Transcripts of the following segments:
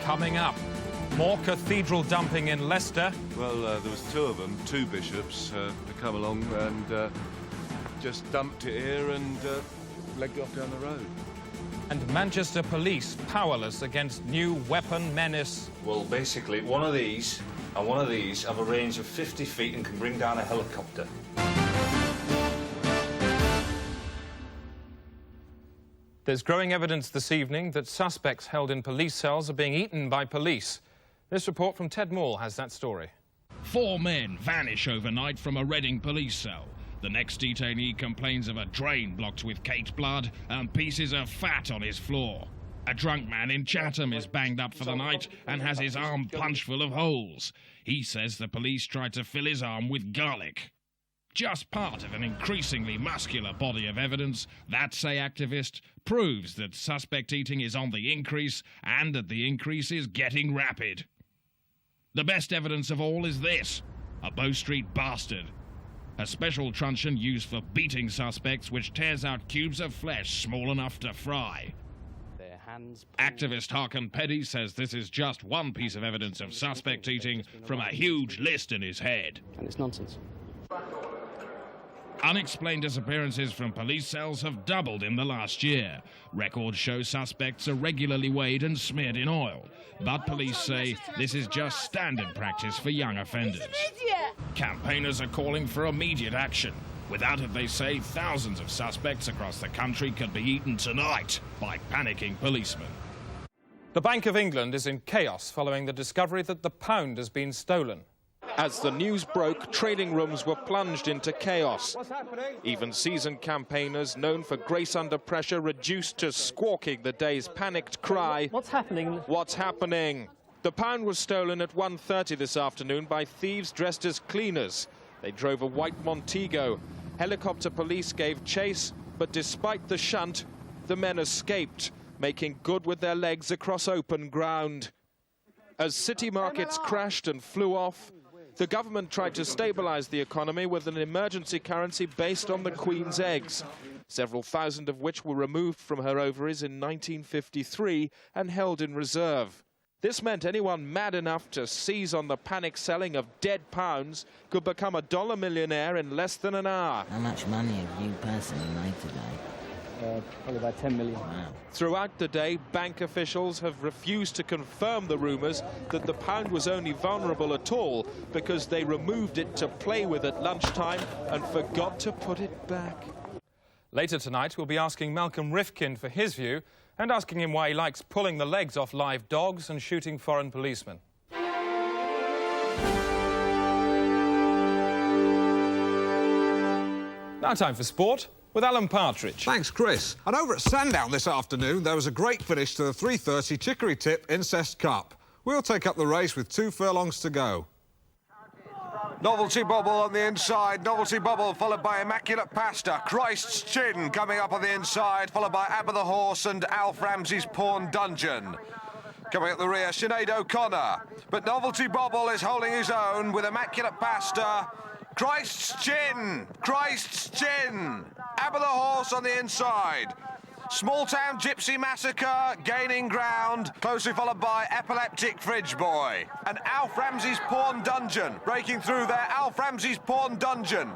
coming up. More cathedral dumping in Leicester. Well, there was two of them, two bishops, to come along and just dumped it here and legged off down the road. And Manchester police powerless against new weapon menace. Well, basically, one of these and one of these have a range of 50 feet and can bring down a helicopter. There's growing evidence this evening that suspects held in police cells are being eaten by police. This report from Ted Moore has that story. 4 men vanish overnight from a Reading police cell. The next detainee complains of a drain blocked with caked blood and pieces of fat on his floor. A drunk man in Chatham is banged up for the night and has his arm punched full of holes. He says the police tried to fill his arm with garlic. Just part of an increasingly muscular body of evidence, that, say activists, proves that suspect eating is on the increase and that the increase is getting rapid. The best evidence of all is this: a Bow Street bastard. A special truncheon used for beating suspects which tears out cubes of flesh small enough to fry. Activist Harkin Petty says this is just one piece of evidence of suspect eating from a huge list in his head. And it's nonsense. Unexplained disappearances from police cells have doubled in the last year. Records show suspects are regularly weighed and smeared in oil. But police say this is just standard practice for young offenders. Campaigners are calling for immediate action. Without it, they say, thousands of suspects across the country could be eaten tonight by panicking policemen. The Bank of England is in chaos following the discovery that the pound has been stolen. As the news broke, trading rooms were plunged into chaos. Even seasoned campaigners known for grace under pressure reduced to squawking the day's panicked cry, "What's happening? What's happening?" The pound was stolen at 1:30 this afternoon by thieves dressed as cleaners. They drove a white Montego. Helicopter police gave chase, but despite the shunt, the men escaped, making good with their legs across open ground. As city markets crashed and flew off, the government tried to stabilise the economy with an emergency currency based on the Queen's eggs, several thousand of which were removed from her ovaries in 1953 and held in reserve. This meant anyone mad enough to seize on the panic selling of dead pounds could become a dollar millionaire in less than an hour. How much money have you personally made today? Probably about 10 million. Wow. Throughout the day, bank officials have refused to confirm the rumours that the pound was only vulnerable at all because they removed it to play with at lunchtime and forgot to put it back. Later tonight, we'll be asking Malcolm Rifkin for his view and asking him why he likes pulling the legs off live dogs and shooting foreign policemen. Now time for sport with Alan Partridge. Thanks, Chris. And over at Sandown this afternoon, there was a great finish to the 3:30 Chicory Tip Incest Cup. We'll take up the race with 2 furlongs to go. Novelty Bubble on the inside, Novelty Bubble followed by Immaculate Pasta, Christ's Chin coming up on the inside, followed by Abba the Horse and Alf Ramsey's Pawn Dungeon. Coming up the rear, Sinead O'Connor, but Novelty Bubble is holding his own with Immaculate Pasta, Christ's Chin, Christ's Chin, Abba the Horse on the inside. Small Town Gypsy Massacre gaining ground, closely followed by Epileptic Fridge Boy. And Alf Ramsey's Pawn Dungeon breaking through there. Alf Ramsey's Pawn Dungeon.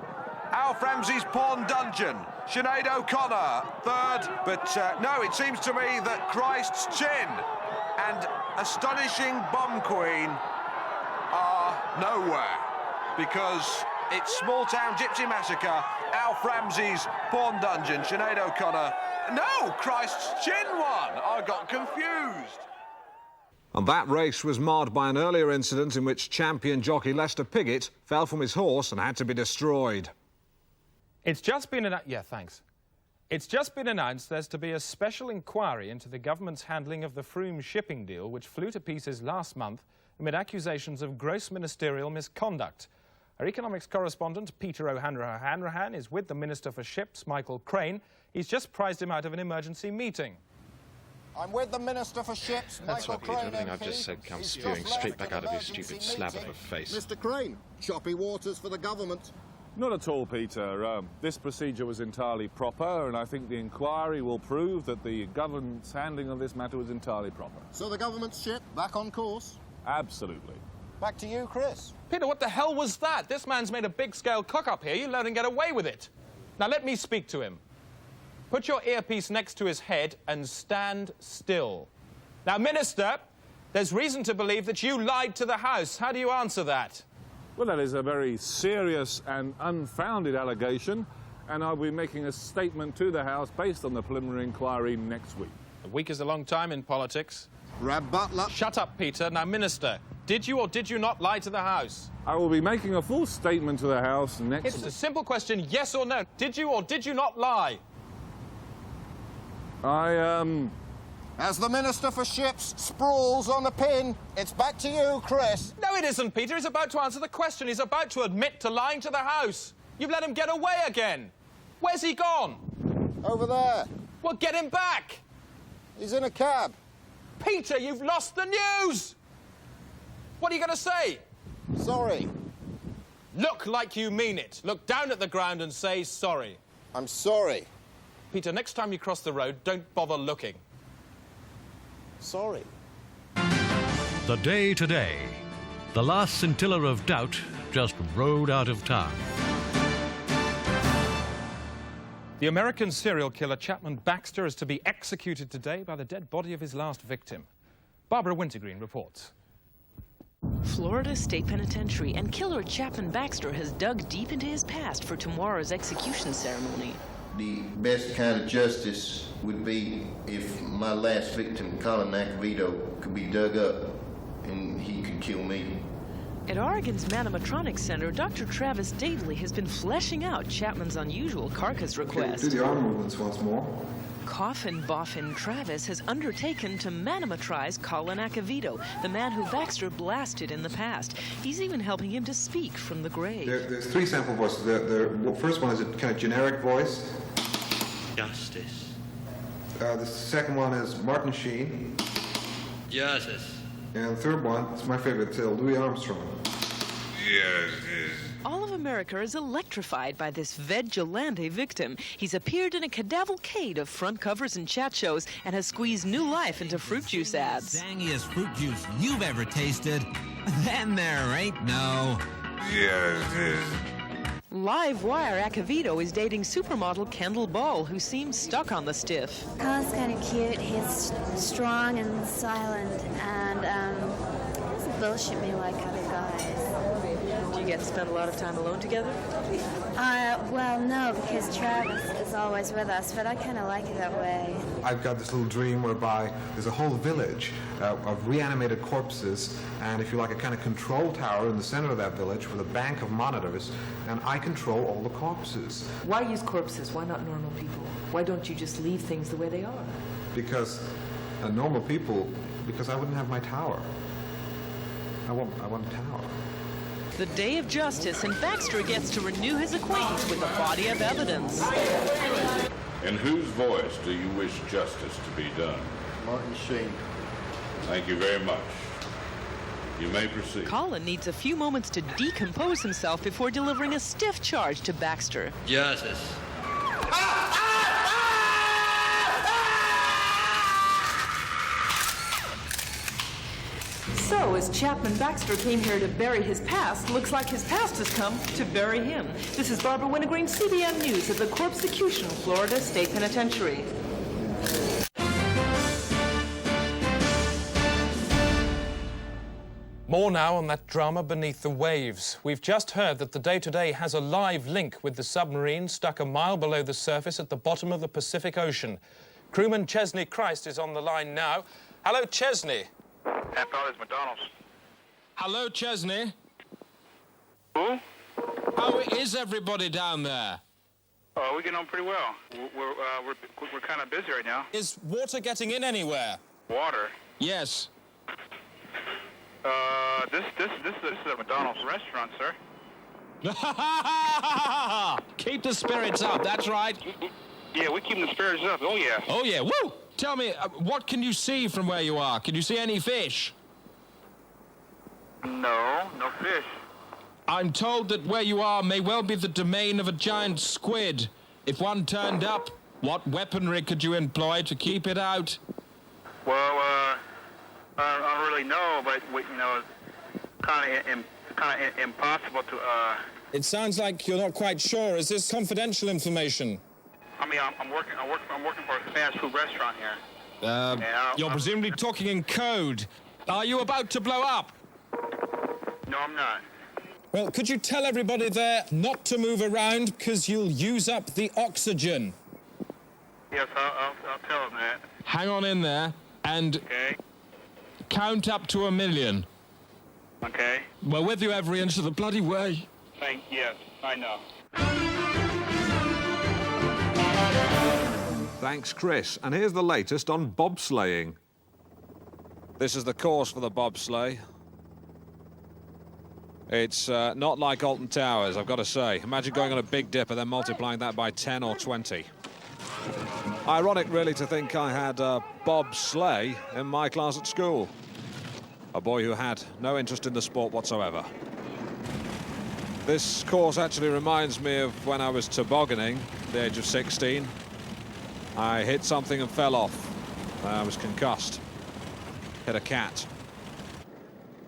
Alf Ramsey's Pawn Dungeon. Sinead O'Connor, third. But no, it seems to me that Christ's Chin and Astonishing Bomb Queen are nowhere because it's Small Town Gypsy Massacre, Alf Ramsey's Pawn Dungeon, Sinead O'Connor. No, Christ's Chin won. I got confused. And that race was marred by an earlier incident in which champion jockey Lester Piggott fell from his horse and had to be destroyed. It's just been announced there's to be a special inquiry into the government's handling of the Froome shipping deal, which flew to pieces last month amid accusations of gross ministerial misconduct. Our economics correspondent, Peter O'Hanrahan, is with the Minister for Ships, Michael Crane. He's just prized him out of an emergency meeting. I'm with the Minister for Ships, That's Michael right, Peter. Crane. Everything I've just said comes spewing straight back out of your stupid slab of a face. Mr. Crane, choppy waters for the government. Not at all, Peter. This procedure was entirely proper, and I think the inquiry will prove that the government's handling of this matter was entirely proper. So the government's ship back on course? Absolutely. Back to you, Chris. Peter, what the hell was that? This man's made a big-scale cock-up here. You let him get away with it. Now, let me speak to him. Put your earpiece next to his head and stand still. Now, Minister, there's reason to believe that you lied to the House. How do you answer that? Well, that is a very serious and unfounded allegation, and I'll be making a statement to the House based on the preliminary inquiry next week. A week is a long time in politics. Rab Butler. Shut up, Peter. Now, Minister, did you or did you not lie to the House? I will be making a full statement to the House next It's a simple question, yes or no. Did you or did you not lie? As the Minister for Ships sprawls on the pin, it's back to you, Chris. No, it isn't, Peter. He's about to answer the question. He's about to admit to lying to the House. You've let him get away again. Where's he gone? Over there. Well, get him back. He's in a cab. Peter, you've lost the news. What are you going to say? Sorry. Look like you mean it. Look down at the ground and say sorry. I'm sorry. Peter, next time you cross the road, don't bother looking. Sorry. The day today. The last scintilla of doubt just rode out of town. The American serial killer Chapman Baxter is to be executed today by the dead body of his last victim. Barbara Wintergreen reports. Florida State Penitentiary and killer Chapman Baxter has dug deep into his past for tomorrow's execution ceremony. The best kind of justice would be if my last victim, Collaterlie Sisters, could be dug up and he could kill me. At Oregon's Manomatronics Center, Dr. Travis Dadeley has been fleshing out Chapman's unusual carcass request. Do the arm movements once more. Coffin Boffin Travis has undertaken to manometrize Colin Acevedo, the man who Baxter blasted in the past. He's even helping him to speak from the grave. There's three sample voices. The first one is a kind of generic voice. Justice. The second one is Martin Sheen. Justice. And the third one, it's my favorite, Louis Armstrong. Justice. All of America is electrified by this vigilante victim. He's appeared in a cavalcade of front covers and chat shows and has squeezed new life into fruit juice ads. Tangiest fruit juice you've ever tasted. Then there ain't no. Justice. Live wire Acevedo is dating supermodel Kendall Ball, who seems stuck on the stiff. Colin's kind of cute. He's strong and silent, and doesn't bullshit me like other guys. Do you get to spend a lot of time alone together? Well, no, because Travis is always with us, but I kind of like it that way. I've got this little dream whereby there's a whole village of reanimated corpses, and if you like, a kind of control tower in the center of that village with a bank of monitors, and I control all the corpses. Why use corpses? Why not normal people? Why don't you just leave things the way they are? Because normal people, because I wouldn't have my tower. I want a tower. The day of justice, and Baxter gets to renew his acquaintance with a body of evidence. In whose voice do you wish justice to be done? Martin Sheen. Thank you very much. You may proceed. Colin needs a few moments to decompose himself before delivering a stiff charge to Baxter. Justice. So, as Chapman Baxter came here to bury his past, looks like his past has come to bury him. This is Barbara Wintergreen, CBN News at the Corpsecution, Florida State Penitentiary. More now on that drama beneath the waves. We've just heard that the Day Today has a live link with the submarine stuck a mile below the surface at the bottom of the Pacific Ocean. Crewman Chesney Christ is on the line now. Hello, Chesney. That probably is McDonald's. Hello, Chesney. Who? How is everybody down there? Oh, we're getting on pretty well. We're kind of busy right now. Is water getting in anywhere? Water? Yes. This is a McDonald's restaurant, sir. Keep the spirits up, that's right. Yeah, we're keeping the spirits up. Oh, yeah. Oh, yeah. Woo! Tell me, what can you see from where you are? Can you see any fish? No fish. I'm told that where you are may well be the domain of a giant squid. If one turned up, what weaponry could you employ to keep it out? Well, I don't really know, but you know, it's kind of impossible to. It sounds like you're not quite sure. Is this confidential information? I mean, I'm working for a fast food restaurant here. You're presumably talking in code. Are you about to blow up? No, I'm not. Well, could you tell everybody there not to move around because you'll use up the oxygen? Yes, I'll tell them that. Hang on in there and count up to 1,000,000. Okay. We're with you every inch of the bloody way. Yes, I know. Thanks, Chris. And here's the latest on bobsleighing. This is the course for the bobsleigh. It's not like Alton Towers, I've got to say. Imagine going on a big dip and then multiplying that by 10 or 20. Ironic, really, to think I had bobsleigh in my class at school. A boy who had no interest in the sport whatsoever. This course actually reminds me of when I was tobogganing at the age of 16. I hit something and fell off. I was concussed. Hit a cat.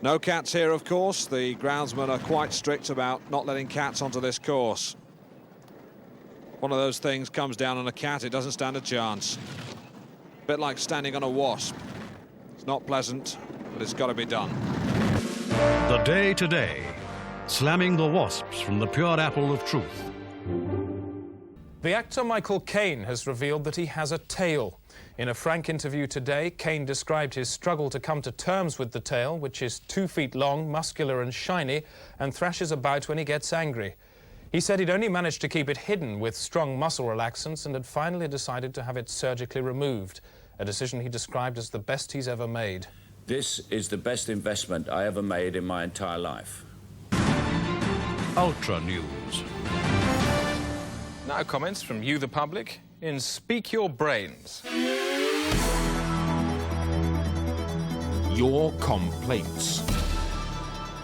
No cats here, of course. The groundsmen are quite strict about not letting cats onto this course. One of those things comes down on a cat, it doesn't stand a chance. A bit like standing on a wasp. It's not pleasant, but it's got to be done. The Day Today, slamming the wasps from the pure apple of truth. The actor Michael Caine has revealed that he has a tail. In a frank interview today, Caine described his struggle to come to terms with the tail, which is 2 feet long, muscular and shiny, and thrashes about when he gets angry. He said he'd only managed to keep it hidden with strong muscle relaxants and had finally decided to have it surgically removed, a decision he described as the best he's ever made. This is the best investment I ever made in my entire life. Ultra News. Now comments from you, the public, in Speak Your Brains. Your complaints.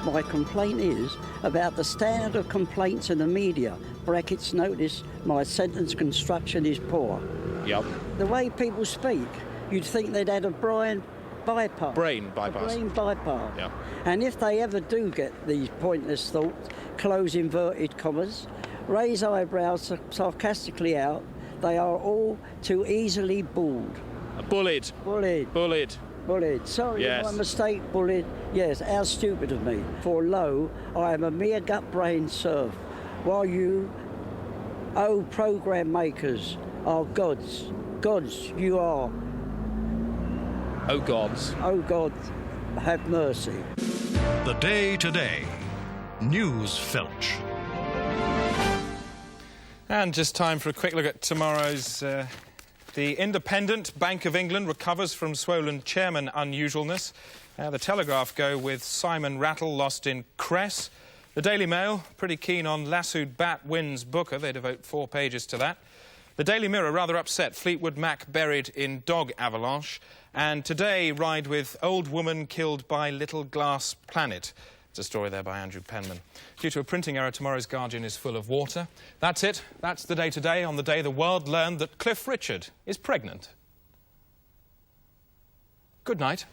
My complaint is about the standard of complaints in the media. Brackets notice my sentence construction is poor. Yep. The way people speak, you'd think they'd had a brain bypass. Brain bypass. A brain bypass. Yep. And if they ever do get these pointless thoughts, close inverted commas, raise eyebrows sarcastically out, they are all too easily bullied. Bullied. Bullied. Bullied. Bullied. Sorry, yes. My mistake, bullied. Yes, how stupid of me. For lo, I am a mere gut-brain serf, while you, oh program makers, are gods. Gods, you are. Oh, gods. Oh, God, have mercy. The Day Today, News Felch. And just time for a quick look at tomorrow's... The Independent, Bank of England recovers from swollen chairman unusualness. The Telegraph go with Simon Rattle lost in Cress. The Daily Mail, pretty keen on lassoed bat wins Booker. They devote 4 pages to that. The Daily Mirror, rather upset, Fleetwood Mac buried in dog avalanche. And today, ride with old woman killed by little glass planet. It's a story there by Andrew Penman. Due to a printing error, tomorrow's Guardian is full of water. That's it. That's the Day Today, on the day the world learned that Cliff Richard is pregnant. Good night.